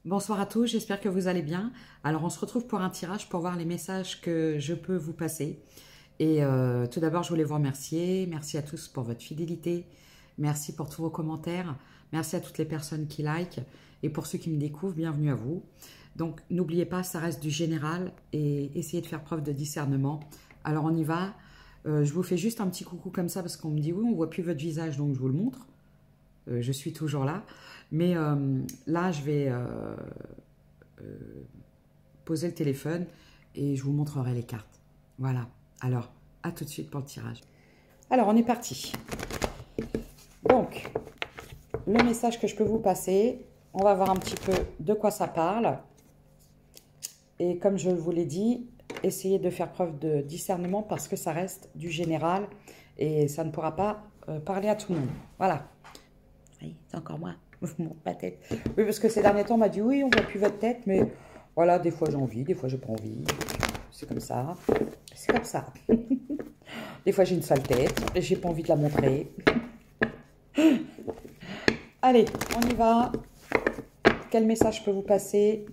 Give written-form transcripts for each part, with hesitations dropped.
Bonsoir à tous, j'espère que vous allez bien. Alors on se retrouve pour un tirage pour voir les messages que je peux vous passer. Et tout d'abord, je voulais vous remercier. Merci à tous pour votre fidélité. Merci pour tous vos commentaires. Merci à toutes les personnes qui likent. Et pour ceux qui me découvrent, bienvenue à vous. Donc n'oubliez pas, ça reste du général et essayez de faire preuve de discernement. Alors on y va. Je vous fais juste un petit coucou comme ça parce qu'on me dit oui, on ne voit plus votre visage, donc je vous le montre. Je suis toujours là. Mais là, je vais poser le téléphone et je vous montrerai les cartes. Voilà. Alors, à tout de suite pour le tirage. Alors, on est parti. Donc, le message que je peux vous passer, on va voir un petit peu de quoi ça parle. Et comme je vous l'ai dit, essayez de faire preuve de discernement parce que ça reste du général et ça ne pourra pas parler à tout le monde. Voilà. Oui, c'est encore moi. Ma tête. Oui, parce que ces derniers temps, on m'a dit oui, on ne voit plus votre tête, mais voilà, des fois j'ai envie, des fois j'ai pas envie. C'est comme ça. C'est comme ça. Des fois j'ai une sale tête et j'ai pas envie de la montrer. Allez, on y va. Quel message je peux vous passer?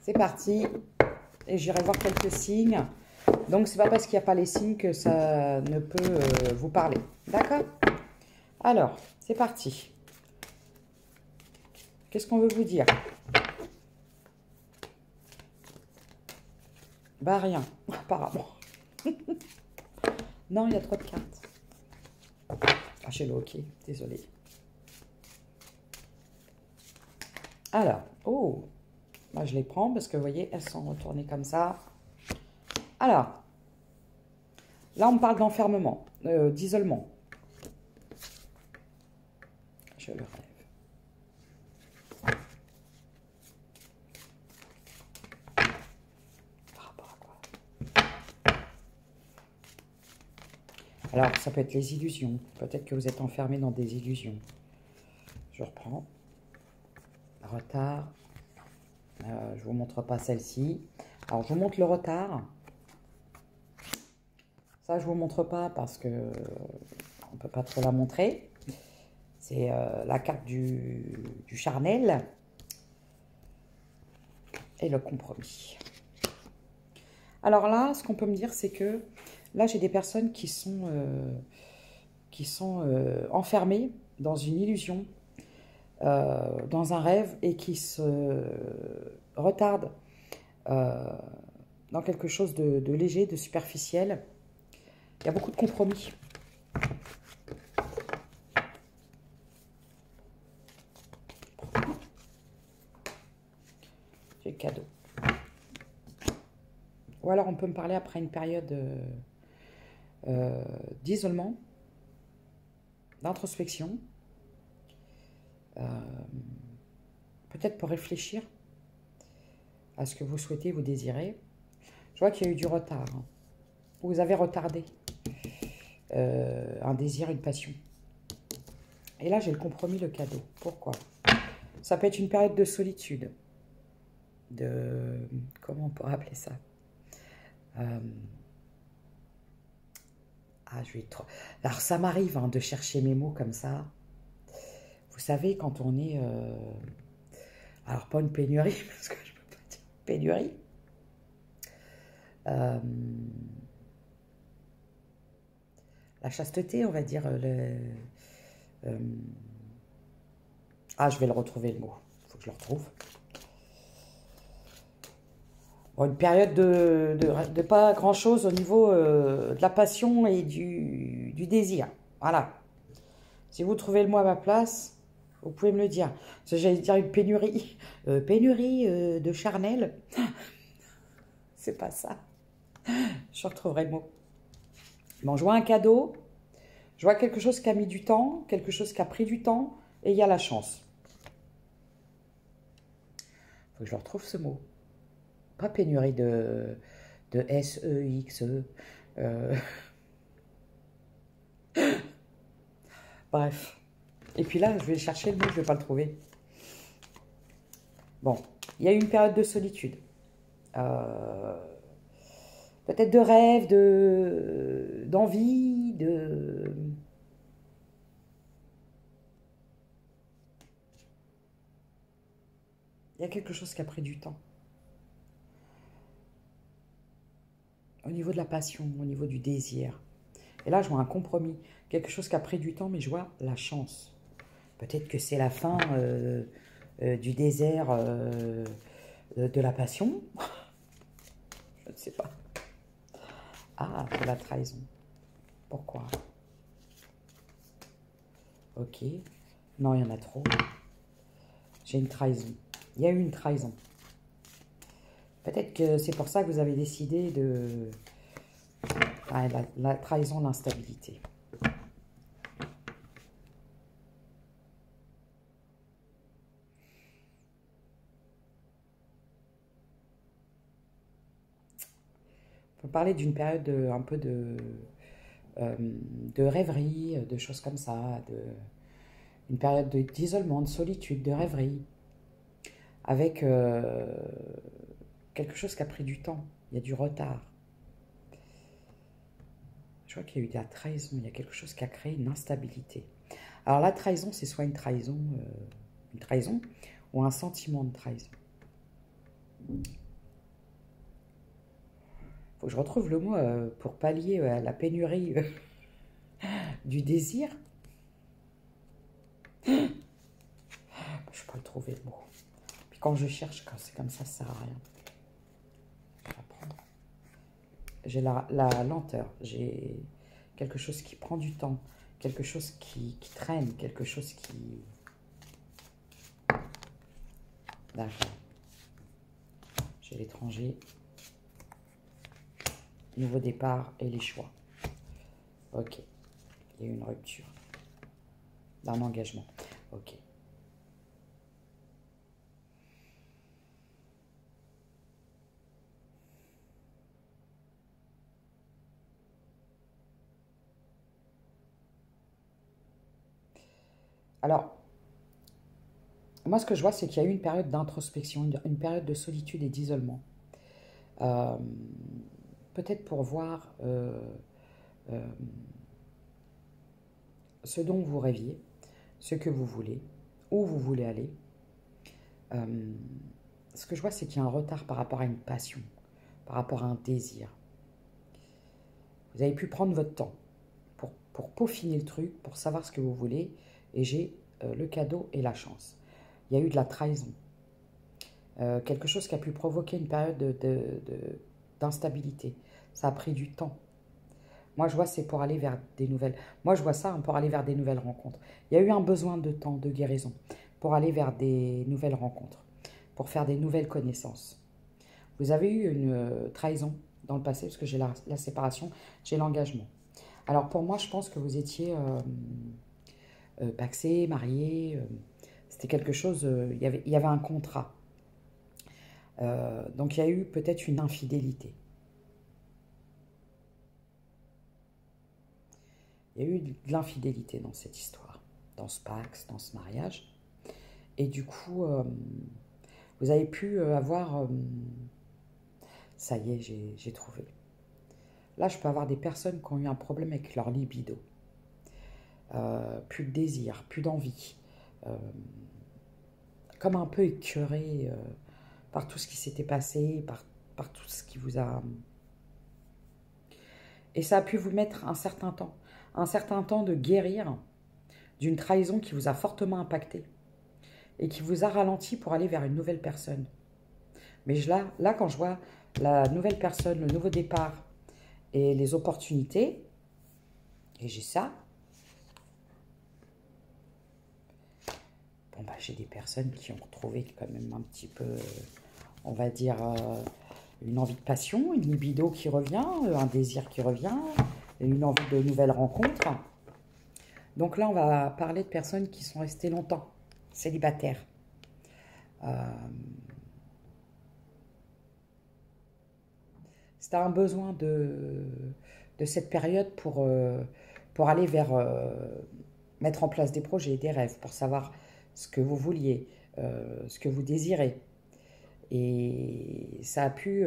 C'est parti. Et j'irai voir quelques signes. Donc, c'est pas parce qu'il n'y a pas les signes que ça ne peut vous parler. D'accord? Alors, c'est parti. Qu'est-ce qu'on veut vous dire? Bah, rien, apparemment. Non, il y a trop de cartes. Ah, j'ai le hockey, désolé. Alors, oh, moi je les prends parce que vous voyez, elles sont retournées comme ça. Alors, là on me parle d'enfermement, d'isolement. Je le rêve. Par rapport à quoi? Alors, ça peut être les illusions. Peut-être que vous êtes enfermé dans des illusions. Je reprends. Retard. Je ne vous montre pas celle-ci. Alors, je vous montre le retard. Ça, je ne vous montre pas parce que on ne peut pas trop la montrer. C'est la carte du charnel et le compromis. Alors là, ce qu'on peut me dire, c'est que là, j'ai des personnes qui sont enfermées dans une illusion, dans un rêve et qui se retardent dans quelque chose de léger, de superficiel. Il y a beaucoup de compromis. J'ai le cadeau. Ou alors on peut me parler après une période d'isolement, d'introspection, peut-être pour réfléchir à ce que vous souhaitez, vous désirez. Je vois qu'il y a eu du retard. Hein. Vous avez retardé un désir, une passion. Et là, j'ai le compromis, le cadeau. Pourquoi? Ça peut être une période de solitude. Comment on pourrait appeler ça? Je vais trop... Alors, ça m'arrive hein, de chercher mes mots comme ça. Vous savez, quand on est... Alors, pas une pénurie, parce que je ne peux pas dire pénurie. La chasteté, on va dire. Je vais le retrouver, le mot. Il faut que je le retrouve. Bon, une période de pas grand-chose au niveau de la passion et du désir. Voilà. Si vous trouvez le mot à ma place, vous pouvez me le dire. J'allais dire une pénurie. Pénurie de charnel. C'est pas ça. Je retrouverai le mot. Bon, je vois un cadeau. Je vois quelque chose qui a mis du temps, quelque chose qui a pris du temps, et il y a la chance. Il faut que je retrouve ce mot. Pas pénurie de S-E-X-E. Bref. Et puis là, je vais chercher le mot, je ne vais pas le trouver. Bon, il y a eu une période de solitude. Peut-être de rêve, d'envie, Il y a quelque chose qui a pris du temps. Au niveau de la passion, au niveau du désir. Et là, je vois un compromis. Quelque chose qui a pris du temps, mais je vois la chance. Peut-être que c'est la fin du désert de la passion. Je ne sais pas. Ah, de la trahison. Pourquoi? Ok. Non, il y en a trop. J'ai une trahison. Il y a eu une trahison. Peut-être que c'est pour ça que vous avez décidé de... Ah, la trahison, l'instabilité. On peut parler d'une période un peu de rêverie, de choses comme ça, une période d'isolement, de solitude, de rêverie, avec quelque chose qui a pris du temps, il y a du retard. Je vois qu'il y a eu de la trahison, il y a quelque chose qui a créé une instabilité. Alors la trahison, c'est soit une trahison ou un sentiment de trahison. Faut que je retrouve le mot pour pallier à la pénurie du désir. Je ne peux pas le trouver le mot. Puis quand je cherche, quand c'est comme ça sert à rien. Je vais prendre. J'ai la lenteur, j'ai quelque chose qui prend du temps, quelque chose qui traîne, quelque chose qui... D'accord. J'ai l'étranger, nouveau départ et les choix. Ok. Il y a eu une rupture d'un engagement. Ok. Alors, moi, ce que je vois, c'est qu'il y a eu une période d'introspection, une période de solitude et d'isolement. Peut-être pour voir ce dont vous rêviez, ce que vous voulez, où vous voulez aller. Ce que je vois, c'est qu'il y a un retard par rapport à une passion, par rapport à un désir. Vous avez pu prendre votre temps pour peaufiner le truc, pour savoir ce que vous voulez, et j'ai le cadeau et la chance. Il y a eu de la trahison. Quelque chose qui a pu provoquer une période d'instabilité. Ça a pris du temps. Moi, je vois, c'est pour aller vers des nouvelles... Moi, je vois ça pour aller vers des nouvelles rencontres. Il y a eu un besoin de temps, de guérison, pour aller vers des nouvelles rencontres, pour faire des nouvelles connaissances. Vous avez eu une trahison dans le passé, parce que j'ai la séparation, j'ai l'engagement. Alors, pour moi, je pense que vous étiez paxé, marié, c'était quelque chose... il y avait un contrat. Donc, il y a eu peut-être une infidélité. Il y a eu de l'infidélité dans cette histoire, dans ce pax, dans ce mariage. Et du coup, vous avez pu avoir... ça y est, j'ai trouvé. Là, je peux avoir des personnes qui ont eu un problème avec leur libido. Plus de désir, plus d'envie. Comme un peu écœuré par tout ce qui s'était passé, par tout ce qui vous a... Et ça a pu vous mettre un certain temps de guérir d'une trahison qui vous a fortement impacté et qui vous a ralenti pour aller vers une nouvelle personne. Mais là, quand je vois la nouvelle personne, le nouveau départ et les opportunités, et j'ai ça, bon, bah, j'ai des personnes qui ont retrouvé quand même un petit peu, on va dire, une envie de passion, une libido qui revient, un désir qui revient, une envie de nouvelles rencontres. Donc là, on va parler de personnes qui sont restées longtemps célibataires. C'était un besoin de cette période pour aller vers mettre en place des projets, des rêves, pour savoir ce que vous vouliez, ce que vous désirez. Et ça a pu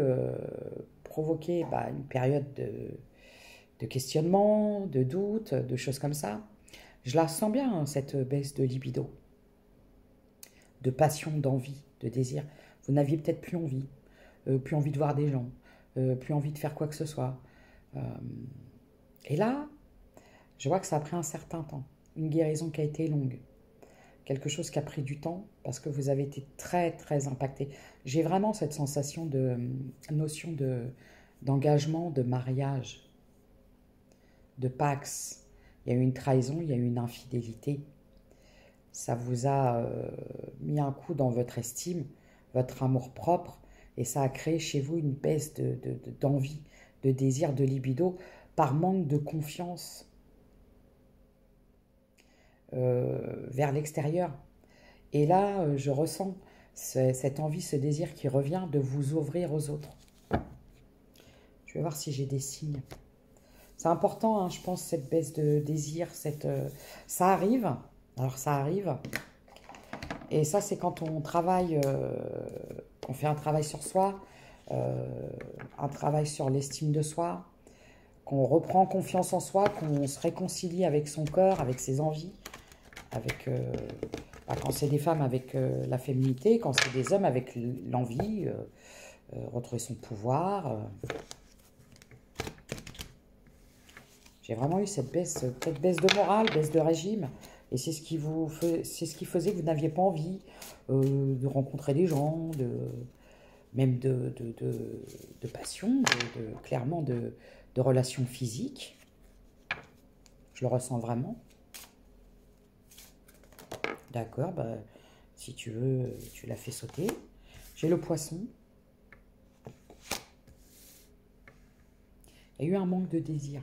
provoquer une période de questionnement, de doute, de choses comme ça. Je la sens bien, cette baisse de libido, de passion, d'envie. de désir. Vous n'aviez peut-être plus envie de voir des gens, plus envie de faire quoi que ce soit. Et là, je vois que ça a pris un certain temps, une guérison qui a été longue, quelque chose qui a pris du temps parce que vous avez été très très impacté. J'ai vraiment cette sensation de notion d'engagement, de mariage, de pax. Il y a eu une trahison, il y a eu une infidélité. Ça vous a mis un coup dans votre estime, votre amour-propre, et ça a créé chez vous une baisse d'envie, de désir, de libido, par manque de confiance vers l'extérieur. Et là, je ressens cette envie, ce désir qui revient de vous ouvrir aux autres. Je vais voir si j'ai des signes. C'est important, hein, je pense, cette baisse de désir, ça arrive. Alors ça arrive. Et ça, c'est quand on travaille, on fait un travail sur soi, un travail sur l'estime de soi, qu'on reprend confiance en soi, qu'on se réconcilie avec son corps, avec ses envies, avec, quand c'est des femmes avec la féminité, quand c'est des hommes avec l'envie, retrouver son pouvoir. J'ai vraiment eu cette baisse de morale, baisse de régime. Et c'est ce qui faisait que vous n'aviez pas envie de rencontrer des gens, même de passion, clairement de relations physiques. Je le ressens vraiment. D'accord, bah, si tu veux, tu la fais sauter. J'ai le poisson. Il y a eu un manque de désir.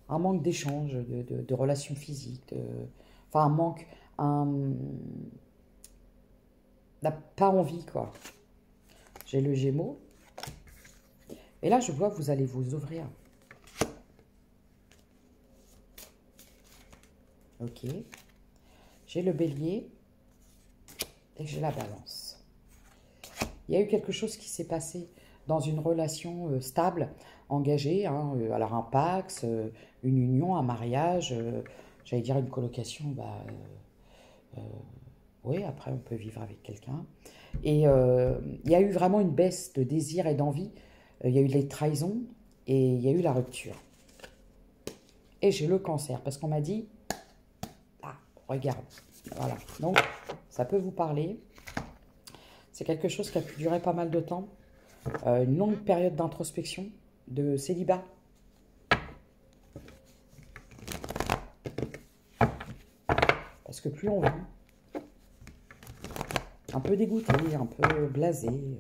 Un manque d'échange, de relations physiques. Enfin, un manque... n'a pas envie, quoi. J'ai le Gémeaux. Et là, je vois que vous allez vous ouvrir. Ok. J'ai le Bélier. Et j'ai la Balance. Il y a eu quelque chose qui s'est passé dans une relation stable, engagée. Hein, alors, un pax, une union, un mariage. J'allais dire une colocation, bah... oui, après, on peut vivre avec quelqu'un. Et il y a eu vraiment une baisse de désir et d'envie. Il y a eu les trahisons et il y a eu la rupture. Et j'ai le Cancer, parce qu'on m'a dit, ah, regarde, voilà. Donc, ça peut vous parler. C'est quelque chose qui a pu durer pas mal de temps. Une longue période d'introspection, de célibat. Parce que plus on vit, un peu dégoûté, un peu blasé.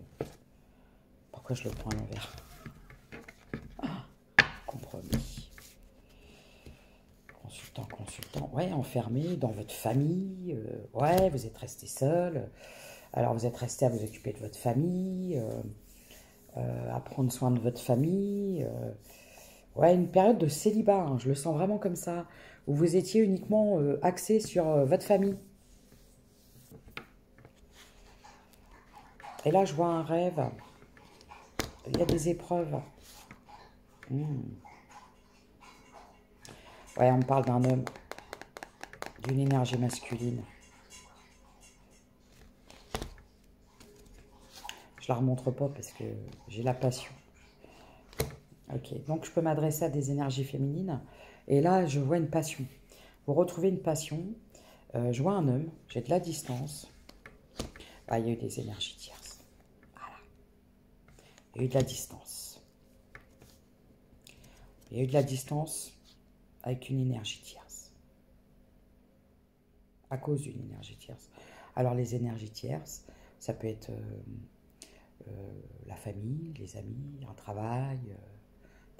Pourquoi je le prends à l'envers? Compromis. Consultant. Ouais, enfermé dans votre famille. Ouais, vous êtes resté seul. Alors, vous êtes resté à vous occuper de votre famille, à prendre soin de votre famille. Ouais, une période de célibat, hein, je le sens vraiment comme ça, où vous étiez uniquement axé sur votre famille. Et là, je vois un rêve. Il y a des épreuves. Ouais, on parle d'un homme, d'une énergie masculine. Je la remontre pas parce que j'ai la passion. Ok, donc je peux m'adresser à des énergies féminines. Et là, je vois une passion. Vous retrouvez une passion. Je vois un homme, j'ai de la distance. Ah, il y a eu des énergies tierces. Voilà. Il y a eu de la distance. Il y a eu de la distance avec une énergie tierce. À cause d'une énergie tierce. Alors, les énergies tierces, ça peut être la famille, les amis, un travail,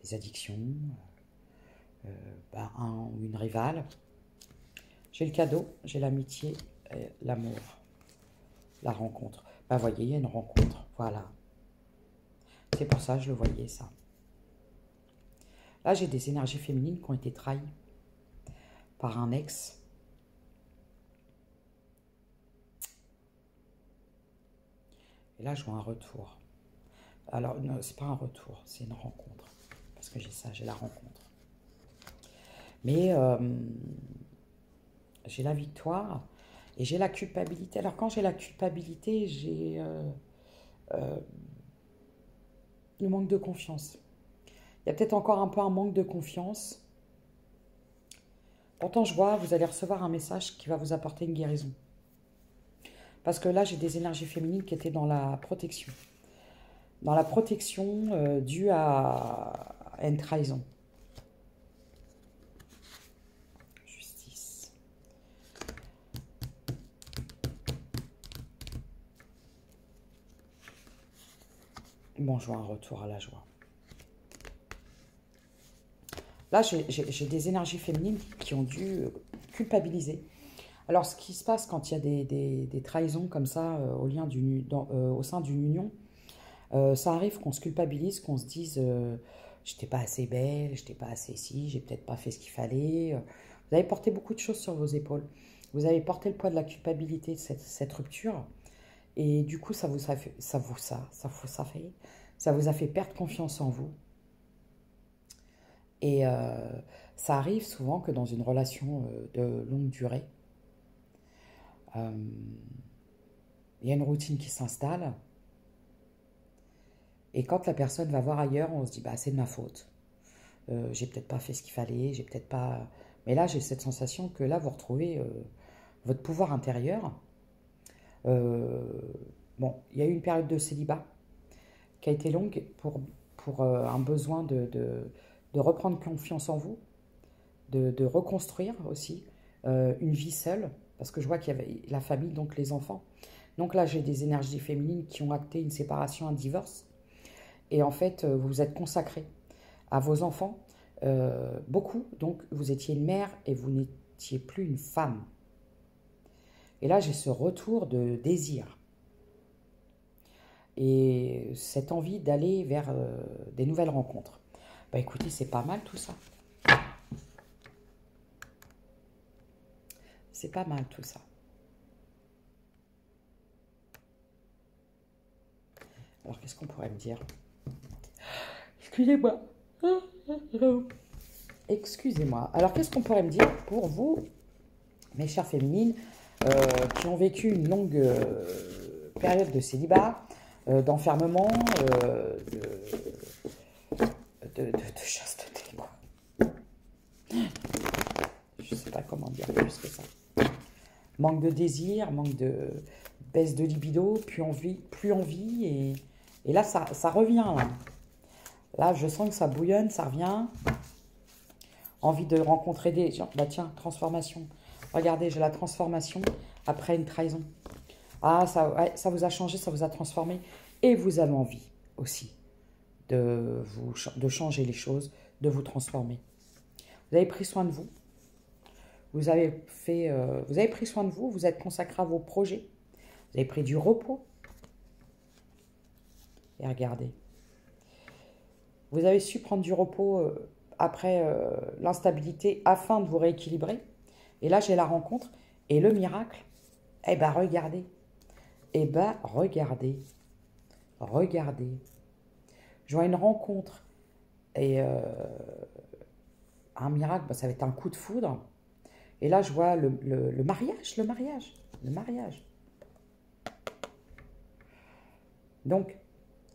des addictions, un ou une rivale. J'ai le cadeau, j'ai l'amitié, l'amour, la rencontre. Vous voyez, il y a une rencontre, voilà. C'est pour ça que je le voyais, ça. Là, j'ai des énergies féminines qui ont été trahies par un ex. Et là, je vois un retour. Alors, non, c'est pas un retour, c'est une rencontre. Parce que j'ai ça, j'ai la rencontre. Mais j'ai la victoire. Et j'ai la culpabilité. Alors quand j'ai la culpabilité, j'ai le manque de confiance. Il y a peut-être encore un peu un manque de confiance. Pourtant, je vois, vous allez recevoir un message qui va vous apporter une guérison. Parce que là, j'ai des énergies féminines qui étaient dans la protection. Dans la protection due à une trahison. Justice. Bon, je vois un retour à la joie. Là, j'ai des énergies féminines qui ont dû culpabiliser. Alors, ce qui se passe quand il y a des trahisons comme ça au sein d'une union, ça arrive qu'on se culpabilise, qu'on se dise j'étais pas assez belle, j'étais pas assez ci, j'ai peut-être pas fait ce qu'il fallait. Vous avez porté beaucoup de choses sur vos épaules. Vous avez porté le poids de la culpabilité de cette rupture. Et du coup, ça vous a fait perdre confiance en vous. Et ça arrive souvent que dans une relation de longue durée, il y a une routine qui s'installe. Et quand la personne va voir ailleurs, on se dit, bah, c'est de ma faute. J'ai peut-être pas fait ce qu'il fallait, j'ai peut-être pas... Mais là, j'ai cette sensation que là, vous retrouvez votre pouvoir intérieur. Bon, il y a eu une période de célibat qui a été longue pour un besoin de reprendre confiance en vous, de reconstruire aussi une vie seule, parce que je vois qu'il y avait la famille, donc les enfants. Donc là, j'ai des énergies féminines qui ont acté une séparation, un divorce. Et en fait, vous vous êtes consacré à vos enfants, beaucoup. Donc, vous étiez une mère et vous n'étiez plus une femme. Et là, j'ai ce retour de désir. Et cette envie d'aller vers des nouvelles rencontres. Bah écoutez, c'est pas mal tout ça. C'est pas mal tout ça. Alors, qu'est-ce qu'on pourrait me dire? Excusez-moi. Excusez-moi. Alors, qu'est-ce qu'on pourrait me dire pour vous, mes chères féminines, qui ont vécu une longue période de célibat, d'enfermement, de chasteté, quoi. Je sais pas comment dire plus que ça. Manque de désir, manque de baisse de libido, plus envie, et là, ça revient, là. Là, je sens que ça bouillonne, ça revient. Envie de rencontrer des gens. Bah tiens, transformation. Regardez, j'ai la transformation après une trahison. Ah, ça vous a changé, ça vous a transformé. Et vous avez envie aussi de changer les choses, de vous transformer. Vous avez pris soin de vous. Vous avez pris soin de vous, vous êtes consacré à vos projets. Vous avez pris du repos. Et regardez. Vous avez su prendre du repos après l'instabilité afin de vous rééquilibrer. Et là, j'ai la rencontre. Et le miracle, eh bien, regardez. Eh bien, regardez. Regardez. Je vois une rencontre. Et un miracle, bah, ça va être un coup de foudre. Et là, je vois le mariage, le mariage, le mariage. Donc,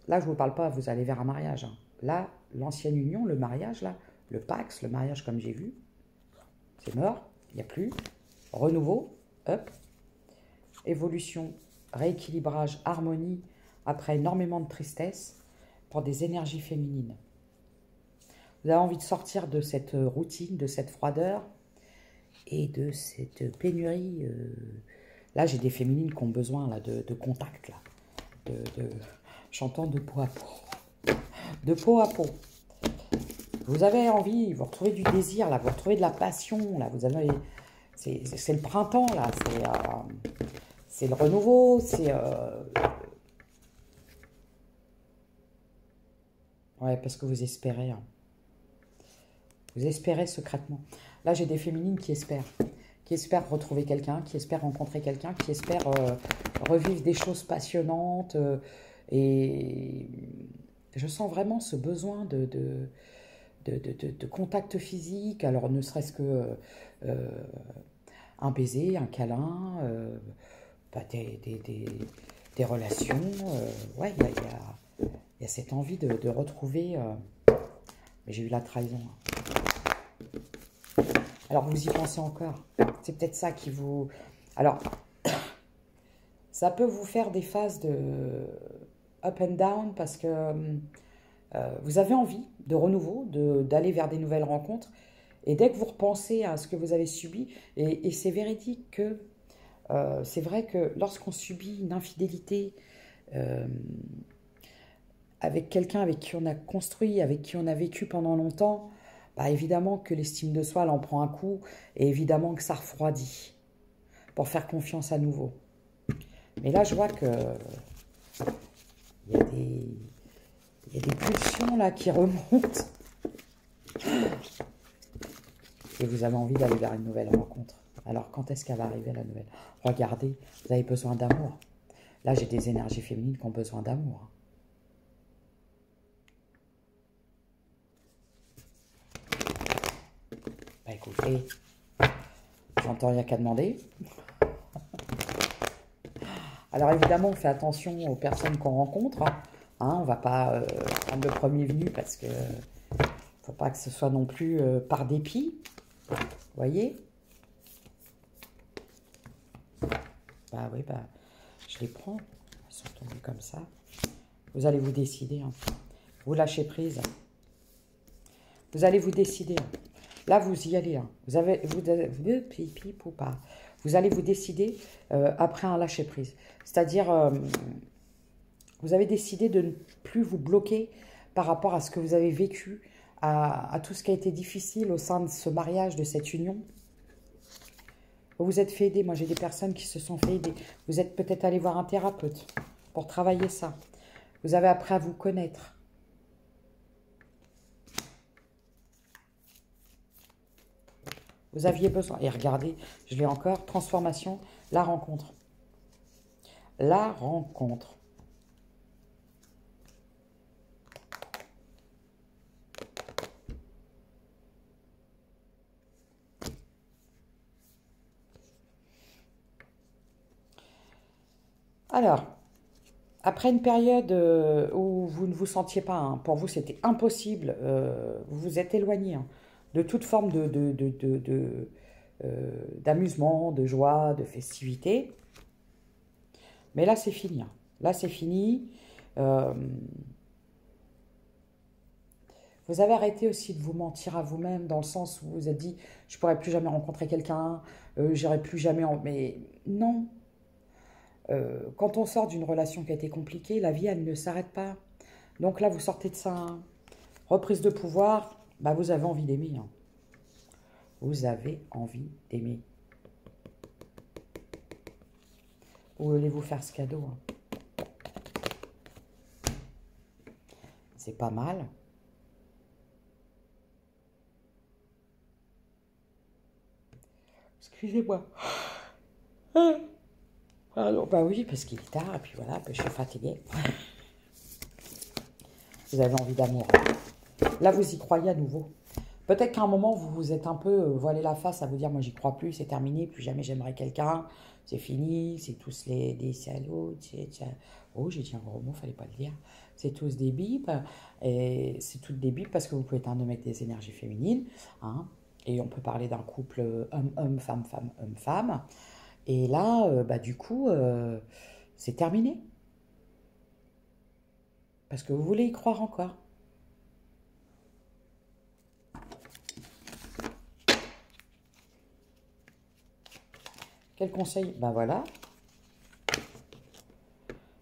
là, je ne vous parle pas, vous allez vers un mariage. Hein. Là, l'ancienne union, le mariage, là, le Pax, le mariage comme j'ai vu, c'est mort, il n'y a plus. Renouveau, hop. Évolution, rééquilibrage, harmonie, après énormément de tristesse, pour des énergies féminines. Vous avez envie de sortir de cette routine, de cette froideur et de cette pénurie. Là, j'ai des féminines qui ont besoin là, de contact, là, chantant de peau à peau. De peau à peau. Vous avez envie, vous retrouvez du désir, là, vous retrouvez de la passion, là, vous avez... C'est le printemps, là, c'est le renouveau, c'est... Ouais, parce que vous espérez. Hein. Vous espérez secrètement. Là, j'ai des féminines qui espèrent retrouver quelqu'un, qui espèrent rencontrer quelqu'un, qui espèrent revivre des choses passionnantes. Et je sens vraiment ce besoin de contact physique. Alors, ne serait-ce que un baiser, un câlin, bah, des relations. Ouais, il y a cette envie de retrouver... mais j'ai eu la trahison. Alors, vous y pensez encore. C'est peut-être ça qui vous... Alors, ça peut vous faire des phases de up and down parce que vous avez envie de renouveau, d'aller vers des nouvelles rencontres. Et dès que vous repensez à ce que vous avez subi, et c'est véridique que c'est vrai que lorsqu'on subit une infidélité avec quelqu'un avec qui on a construit, avec qui on a vécu pendant longtemps, bah évidemment que l'estime de soi, elle en prend un coup, et évidemment que ça refroidit pour faire confiance à nouveau. Mais là, je vois que il y a des pulsions là qui remontent. Et vous avez envie d'aller vers une nouvelle rencontre. Alors, quand est-ce qu'elle va arriver, la nouvelle? Regardez, vous avez besoin d'amour. Là, j'ai des énergies féminines qui ont besoin d'amour. Bah écoutez, j'entends rien qu'à demander. Alors évidemment, on fait attention aux personnes qu'on rencontre. On ne va pas prendre le premier venu parce que faut pas que ce soit non plus par dépit. Vous voyez? Bah oui, bah je les prends. Elles sont tombées comme ça. Vous allez vous décider. Vous lâchez prise. Vous allez vous décider. Là, vous y allez. Vous allez vous décider après un lâcher prise. C'est-à-dire, vous avez décidé de ne plus vous bloquer par rapport à ce que vous avez vécu, à tout ce qui a été difficile au sein de ce mariage, de cette union. Vous vous êtes fait aider. Moi, j'ai des personnes qui se sont fait aider. Vous êtes peut-être allé voir un thérapeute pour travailler ça. Vous avez appris à vous connaître. Vous aviez besoin. Et regardez, je l'ai encore. Transformation, la rencontre. La rencontre. Alors, après une période où vous ne vous sentiez pas, pour vous c'était impossible, vous vous êtes éloigné de toute forme d'amusement, de joie, de festivité. Mais là c'est fini. Là c'est fini. Vous avez arrêté aussi de vous mentir à vous-même dans le sens où vous vous êtes dit « je ne pourrai plus jamais rencontrer quelqu'un, j'irai plus jamais en... » Mais non. Quand on sort d'une relation qui a été compliquée, la vie, elle ne s'arrête pas. Donc là, vous sortez de ça. Reprise de pouvoir, bah, vous avez envie d'aimer. Vous avez envie d'aimer. Vous voulez vous faire ce cadeau. C'est pas mal. Excusez-moi. Alors, bah oui, parce qu'il est tard, et puis voilà, je suis fatiguée. Vous avez envie d'amour. Là, vous y croyez à nouveau. Peut-être qu'à un moment, vous vous êtes un peu voilé la face à vous dire, moi, j'y crois plus, c'est terminé, plus jamais j'aimerai quelqu'un, c'est fini, c'est tous des salauds, oh, j'ai dit un gros mot, fallait pas le dire. C'est tous des bipes, et c'est toutes des bipes parce que vous pouvez être un homme avec des énergies féminines, et on peut parler d'un couple homme-homme, femme-femme, homme-femme. Et là, bah, du coup, c'est terminé. Parce que vous voulez y croire encore. Quel conseil? Ben voilà.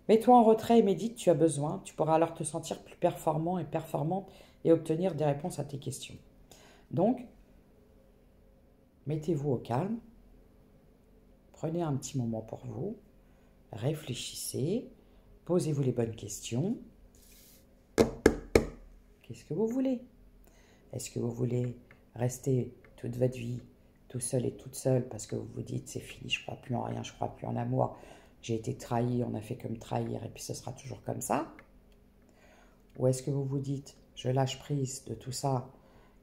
Mets-toi en retrait et médite, tu as besoin. Tu pourras alors te sentir plus performant et performante et obtenir des réponses à tes questions. Donc, mettez-vous au calme. Prenez un petit moment pour vous. Réfléchissez. Posez-vous les bonnes questions. Qu'est-ce que vous voulez? Est-ce que vous voulez rester toute votre vie tout seul et toute seule parce que vous vous dites c'est fini, je ne crois plus en rien, je ne crois plus en amour, j'ai été trahi, on a fait que me trahir et puis ce sera toujours comme ça? Ou est-ce que vous vous dites je lâche prise de tout ça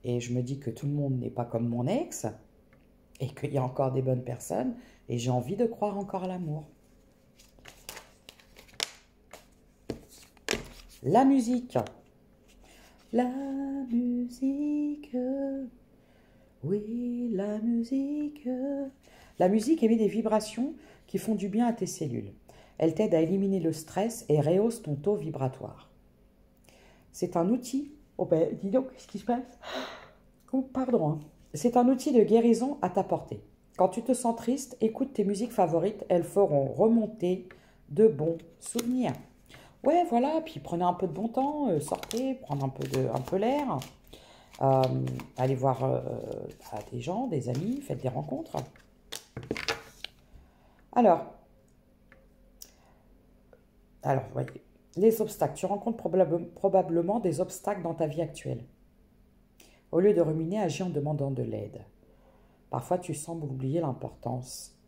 et je me dis que tout le monde n'est pas comme mon ex et qu'il y a encore des bonnes personnes et j'ai envie de croire encore à l'amour. La musique. La musique. Oui, la musique. La musique émet des vibrations qui font du bien à tes cellules. Elle t'aide à éliminer le stress et rehausse ton taux vibratoire. C'est un outil... Oh ben, dis donc, qu'est-ce qui se passe? Oh, pardon. Hein. C'est un outil de guérison à ta portée. Quand tu te sens triste, écoute tes musiques favorites. Elles feront remonter de bons souvenirs. Ouais, voilà. Puis prenez un peu de bon temps. Sortez, prendre un peu l'air. Allez voir des gens, des amis. Faites des rencontres. Alors, voyez, les obstacles. Tu rencontres probablement des obstacles dans ta vie actuelle. Au lieu de ruminer, agis en demandant de l'aide. Parfois, tu sembles oublier l'importance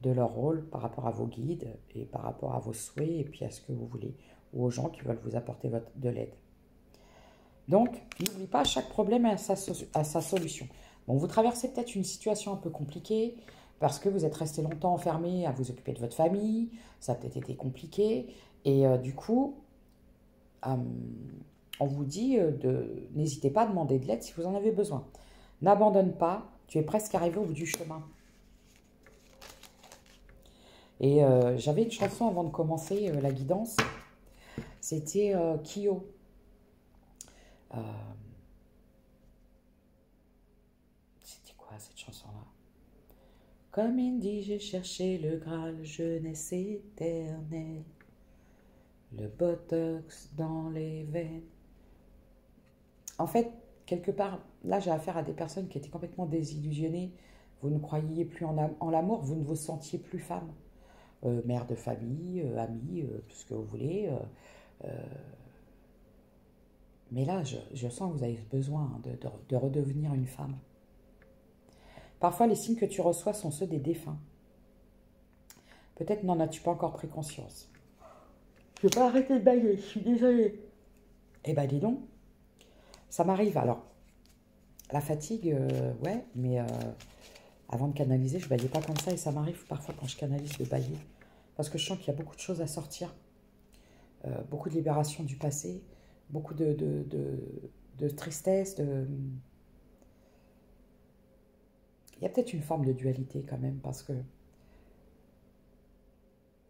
de leur rôle par rapport à vos guides et par rapport à vos souhaits et puis à ce que vous voulez, ou aux gens qui veulent vous apporter de l'aide. Donc, n'oublie pas, chaque problème a sa solution. Bon, vous traversez peut-être une situation un peu compliquée parce que vous êtes resté longtemps enfermé à vous occuper de votre famille, ça a peut-être été compliqué, et du coup, on vous dit n'hésitez pas à demander de l'aide si vous en avez besoin. N'abandonne pas, tu es presque arrivé au bout du chemin. Et j'avais une chanson avant de commencer la guidance, c'était Kyo. C'était quoi cette chanson-là? Comme il dit, j'ai cherché le Graal, jeunesse éternelle, le botox dans les veines. En fait, quelque part, là j'ai affaire à des personnes qui étaient complètement désillusionnées. Vous ne croyiez plus en l'amour, vous ne vous sentiez plus femme. Mère de famille, amie, tout ce que vous voulez. Mais là, je sens que vous avez besoin de redevenir une femme. Parfois, les signes que tu reçois sont ceux des défunts. Peut-être n'en as-tu pas encore pris conscience. Je ne vais pas arrêter de bailler, je suis désolée. Eh ben, dis donc, ça m'arrive. Alors, la fatigue, ouais, mais avant de canaliser, je ne baillais pas comme ça. Et ça m'arrive parfois quand je canalise de bailler. Parce que je sens qu'il y a beaucoup de choses à sortir. Beaucoup de libération du passé. Beaucoup de tristesse. Il y a peut-être une forme de dualité quand même. Parce que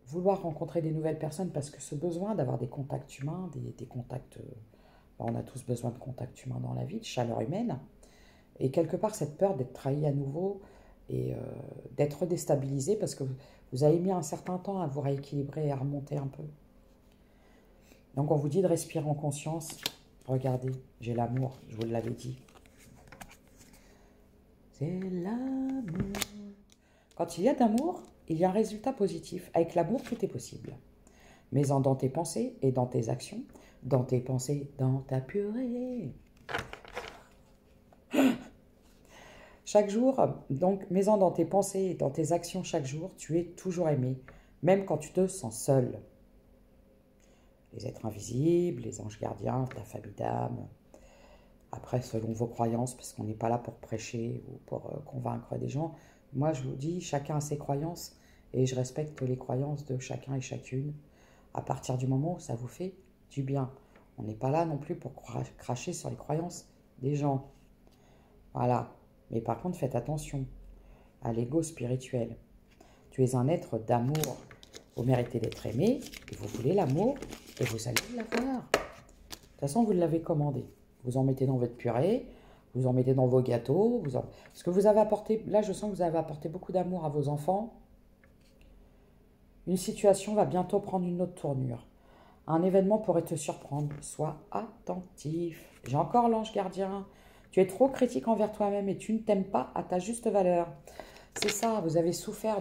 vouloir rencontrer des nouvelles personnes, parce que ce besoin d'avoir des contacts humains, des contacts... on a tous besoin de contacts humains dans la vie, de chaleur humaine. Et quelque part, cette peur d'être trahi à nouveau et d'être déstabilisé parce que vous avez mis un certain temps à vous rééquilibrer et à remonter un peu. Donc, on vous dit de respirer en conscience. Regardez, j'ai l'amour, je vous l'avais dit. C'est l'amour. Quand il y a d'amour, il y a un résultat positif. Avec l'amour, tout est possible. Mais dans tes pensées et dans tes actions, dans tes pensées, dans ta purée. Chaque jour, donc, mets-en dans tes pensées et dans tes actions chaque jour, tu es toujours aimé, même quand tu te sens seul. Les êtres invisibles, les anges gardiens, ta famille d'âme. Après, selon vos croyances, parce qu'on n'est pas là pour prêcher ou pour convaincre des gens, moi je vous dis, chacun a ses croyances et je respecte les croyances de chacun et chacune. À partir du moment où ça vous fait du bien. On n'est pas là non plus pour cracher sur les croyances des gens. Voilà. Mais par contre, faites attention à l'ego spirituel. Tu es un être d'amour. Vous méritez d'être aimé et vous voulez l'amour et vous allez l'avoir. De toute façon, vous l'avez commandé. Vous en mettez dans votre purée, vous en mettez dans vos gâteaux. Parce que vous avez apporté, là je sens que vous avez apporté beaucoup d'amour à vos enfants. Une situation va bientôt prendre une autre tournure. Un événement pourrait te surprendre. Sois attentif. J'ai encore l'ange gardien. Tu es trop critique envers toi-même et tu ne t'aimes pas à ta juste valeur. C'est ça, vous avez souffert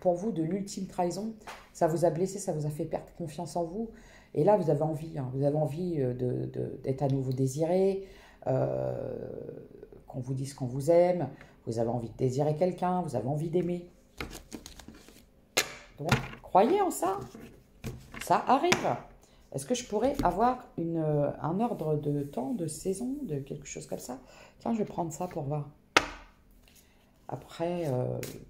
pour vous de l'ultime trahison. Ça vous a blessé, ça vous a fait perdre confiance en vous. Et là, vous avez envie, vous avez envie d'être à nouveau désiré, qu'on vous dise qu'on vous aime. Vous avez envie de désirer quelqu'un, vous avez envie d'aimer. Donc, croyez en ça. Ça arrive. Est-ce que je pourrais avoir un ordre de temps, de saison, de quelque chose comme ça? Tiens, je vais prendre ça pour voir. Après,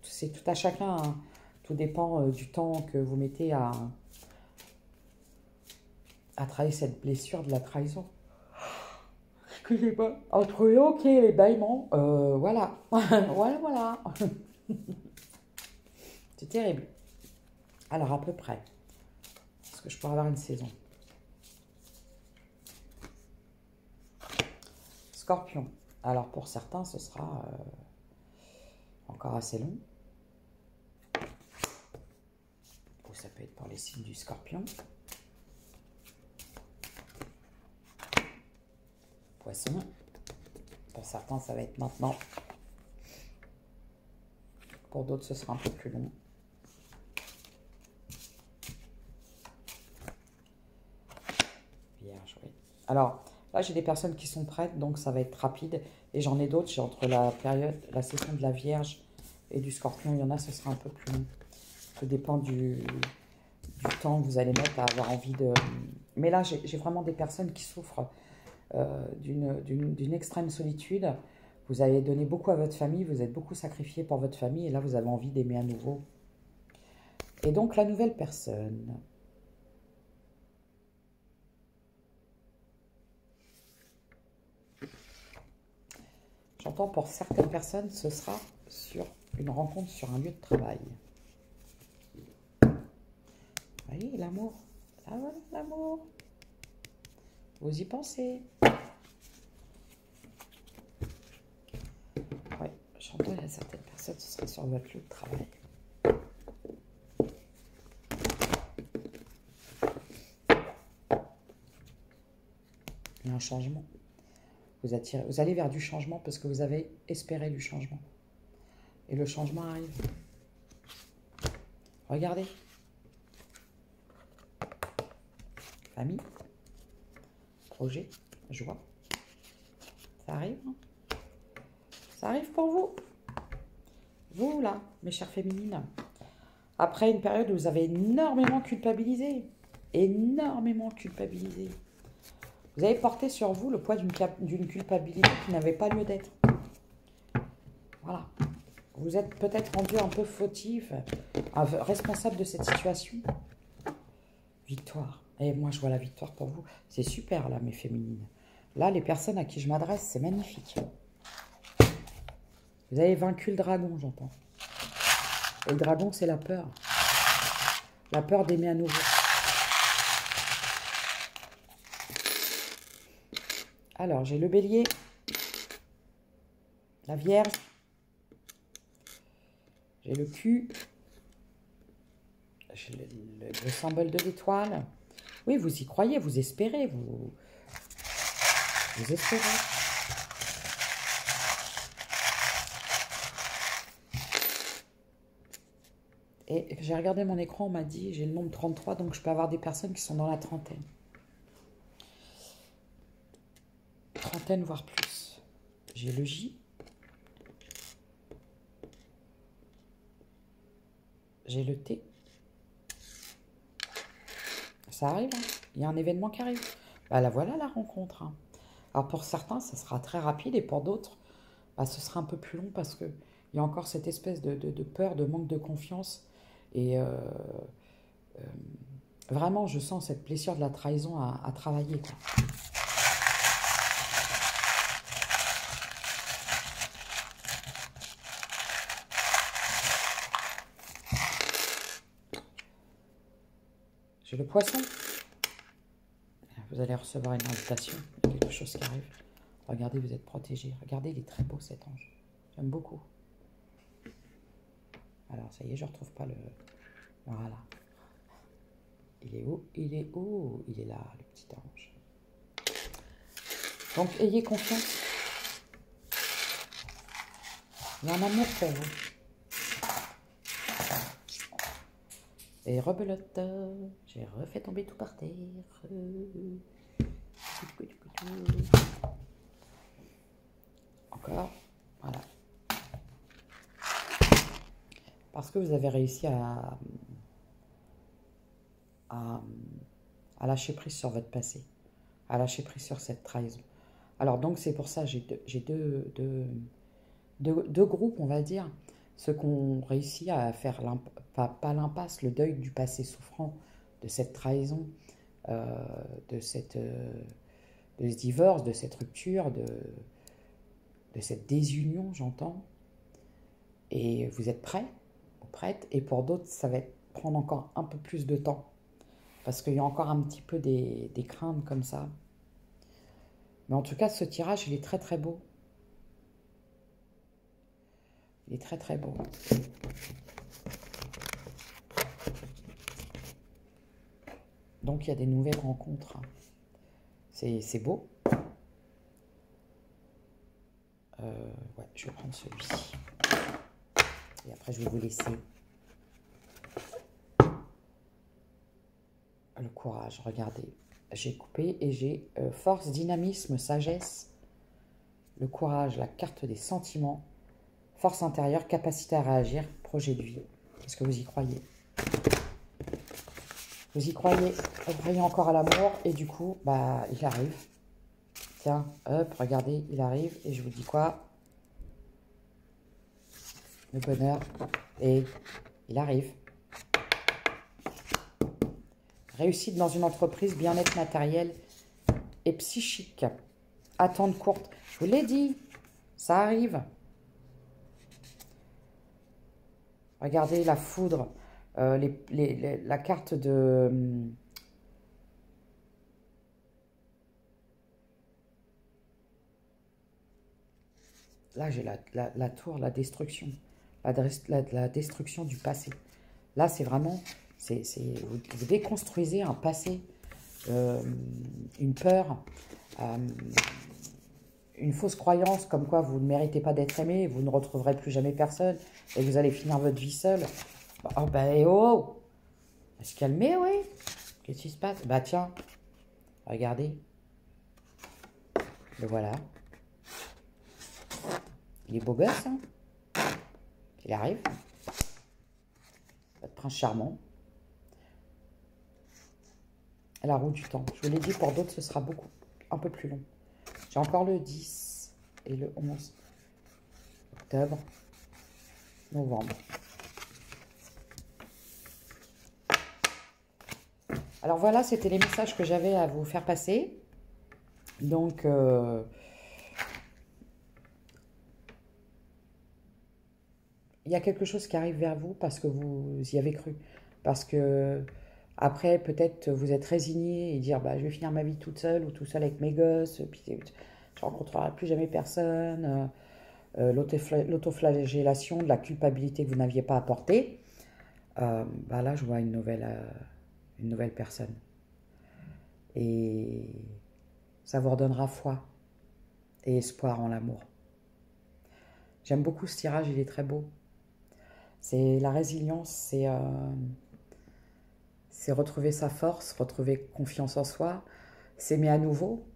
c'est tout à chacun, hein. Tout dépend du temps que vous mettez à travailler cette blessure de la trahison. Excusez-moi. Entre les ok et les bâillements, voilà. Voilà. C'est terrible. Alors, à peu près. Est-ce que je pourrais avoir une saison? Scorpion. Alors, pour certains, ce sera encore assez long. Ou ça peut être pour les signes du Scorpion. Poisson. Pour certains, ça va être maintenant. Pour d'autres, ce sera un peu plus long. Vierge, oui. Alors, là, j'ai des personnes qui sont prêtes, donc ça va être rapide. Et j'en ai d'autres, j'ai entre la session de la Vierge et du Scorpion, il y en a, ce sera un peu plus long. Ça dépend du temps que vous allez mettre à avoir envie de... Mais là, j'ai vraiment des personnes qui souffrent d'une extrême solitude. Vous avez donné beaucoup à votre famille, vous êtes beaucoup sacrifié pour votre famille, et là, vous avez envie d'aimer à nouveau. Et donc, la nouvelle personne... J'entends pour certaines personnes, ce sera sur une rencontre sur un lieu de travail. Oui, l'amour. Ah voilà, l'amour. Vous y pensez. Oui, j'entends, il y a certaines personnes, ce sera sur votre lieu de travail. Il y a un changement. Vous allez vers du changement parce que vous avez espéré du changement. Et le changement arrive. Regardez. Famille. Projet. Joie. Ça arrive, hein? Ça arrive pour vous. Vous, là, mes chères féminines. Après une période où vous avez énormément culpabilisé. Énormément culpabilisé. Vous avez porté sur vous le poids d'une culpabilité qui n'avait pas lieu d'être. Voilà. Vous êtes peut-être rendu un peu fautif, responsable de cette situation. Victoire. Et moi, je vois la victoire pour vous. C'est super, là, mes féminines. Là, les personnes à qui je m'adresse, c'est magnifique. Vous avez vaincu le dragon, j'entends. Et le dragon, c'est la peur. La peur d'aimer à nouveau. Alors, j'ai le bélier, la vierge, j'ai le cul, j'ai le symbole de l'étoile. Oui, vous y croyez, vous espérez, vous espérez. Et j'ai regardé mon écran, on m'a dit, j'ai le nombre 33, donc je peux avoir des personnes qui sont dans la trentaine. Trentaine, voire plus. J'ai le J. J'ai le T. Ça arrive, hein. Il y a un événement qui arrive. Bah, la voilà la rencontre, hein. Alors pour certains, ça sera très rapide et pour d'autres, bah, ce sera un peu plus long parce qu'il y a encore cette espèce de peur, de manque de confiance. Et vraiment, je sens cette blessure de la trahison à travailler, quoi. J'ai le poisson. Vous allez recevoir une invitation. Il y a quelque chose qui arrive. Regardez, vous êtes protégé. Regardez, il est très beau cet ange. J'aime beaucoup. Alors, ça y est, je ne retrouve pas le... Voilà. Il est où? Il est où? Il est là, le petit ange. Donc, ayez confiance. Il y a un amour pour vous. Et rebelote, j'ai refait tomber tout par terre. Encore, voilà. Parce que vous avez réussi à lâcher prise sur votre passé, à lâcher prise sur cette trahison. Alors donc c'est pour ça, j'ai deux groupes, on va dire. Ceux qui ont réussi à faire, pas l'impasse, le deuil du passé souffrant, de cette trahison, euh, de, cette, de ce divorce, de cette rupture, de cette désunion, j'entends. Et vous êtes prêts ou prêtes. Et pour d'autres, ça va prendre encore un peu plus de temps. Parce qu'il y a encore un petit peu des craintes comme ça. Mais en tout cas, ce tirage, il est très très beau. Il est très très beau. Donc, il y a des nouvelles rencontres. C'est beau. Ouais, je vais prendre celui-ci. Et après, je vais vous laisser. Le courage, regardez. J'ai coupé et j'ai force, dynamisme, sagesse. Le courage, la carte des sentiments. Force intérieure, capacité à réagir, projet de vie. Est-ce que vous y croyez? Vous y croyez? Vous croyez encore à l'amour et du coup, bah, il arrive. Tiens, hop, regardez, il arrive. Et je vous dis quoi? Le bonheur. Et il arrive. Réussite dans une entreprise, bien-être matériel et psychique. Attente courte. Je vous l'ai dit, ça arrive. Regardez la foudre, la carte de... Là, j'ai la tour, la destruction. La destruction du passé. Là, c'est vraiment... vous déconstruisez un passé, une peur, une fausse croyance comme quoi vous ne méritez pas d'être aimé, vous ne retrouverez plus jamais personne et vous allez finir votre vie seul. Oh, bah, oh, oh. Se calmer, oui. Qu'est-ce qui se passe? Bah, tiens, regardez. Le voilà. Il est beau gosse, hein? Il arrive. Votre prince charmant. La roue du temps. Je vous l'ai dit, pour d'autres, ce sera un peu plus long. J'ai encore le 10 et le 11 octobre, novembre. Alors voilà, c'était les messages que j'avais à vous faire passer. Donc, il y a quelque chose qui arrive vers vous parce que vous y avez cru. Parce que après, peut-être vous êtes résigné et dire bah, je vais finir ma vie toute seule ou tout seul avec mes gosses, puis je ne rencontrerai plus jamais personne. L'autoflagellation, de la culpabilité que vous n'aviez pas apportée. Bah là, je vois une nouvelle personne. Et ça vous redonnera foi et espoir en l'amour. J'aime beaucoup ce tirage, il est très beau. C'est la résilience, c'est retrouver sa force, retrouver confiance en soi, s'aimer à nouveau.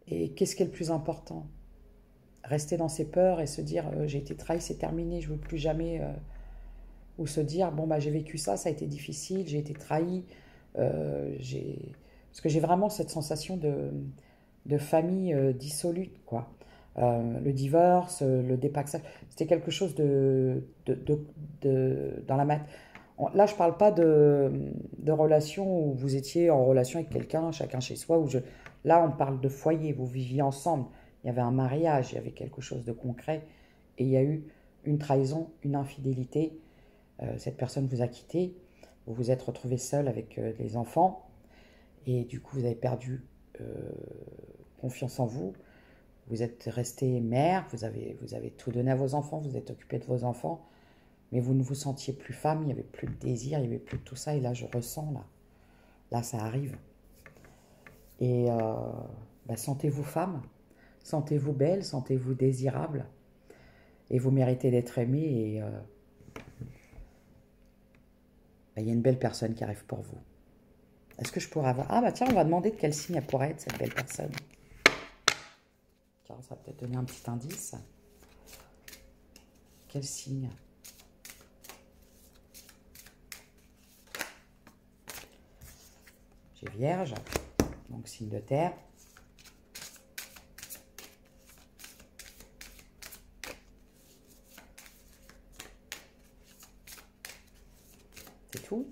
Et qu'est-ce qui est le plus important? Rester dans ses peurs et se dire j'ai été trahi, c'est terminé, je ne veux plus jamais... ou se dire bon bah j'ai vécu ça, ça a été difficile, j'ai été trahi, parce que j'ai vraiment cette sensation de famille dissolue, quoi. Le divorce, le dépaxage, c'était quelque chose dans la mat. Là, je parle pas de relation où vous étiez en relation avec quelqu'un, chacun chez soi. Là, on parle de foyer, vous viviez ensemble. Il y avait un mariage, il y avait quelque chose de concret. Et il y a eu une trahison, une infidélité. Cette personne vous a quitté. Vous vous êtes retrouvé seul avec les enfants. Et du coup, vous avez perdu confiance en vous. Vous êtes resté mère, vous avez tout donné à vos enfants, vous êtes occupé de vos enfants. Mais vous ne vous sentiez plus femme, il n'y avait plus de désir, il n'y avait plus de tout ça. Et là, je ressens, là ça arrive. Et bah, sentez-vous femme, sentez-vous belle, sentez-vous désirable. Et vous méritez d'être aimée. Et bah, y a une belle personne qui arrive pour vous. Est-ce que je pourrais avoir... Ah bah tiens, on va demander de quel signe elle pourrait être, cette belle personne. Tiens, ça va peut-être donner un petit indice. Quel signe? J'ai Vierge, donc signe de terre. tout.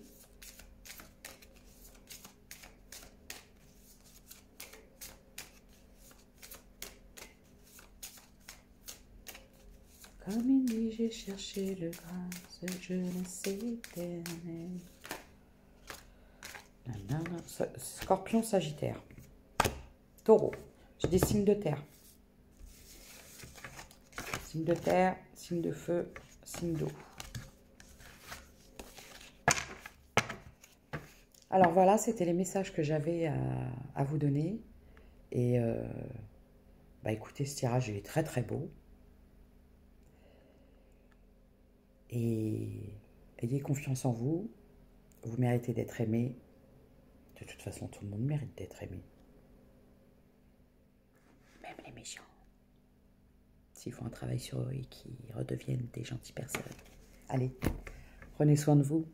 Comme il dit, j'ai cherché le grâce, je ne sais éternel. Scorpion, Sagittaire. Taureau, j'ai des signes de terre. Signe de terre, signe de feu, signe d'eau. Alors voilà, c'était les messages que j'avais à vous donner. Et bah écoutez, ce tirage est très très beau. Et ayez confiance en vous. Vous méritez d'être aimé. De toute façon, tout le monde mérite d'être aimé. Même les méchants. S'ils font un travail sur eux et qu'ils redeviennent des gentilles personnes. Allez, prenez soin de vous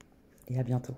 et à bientôt.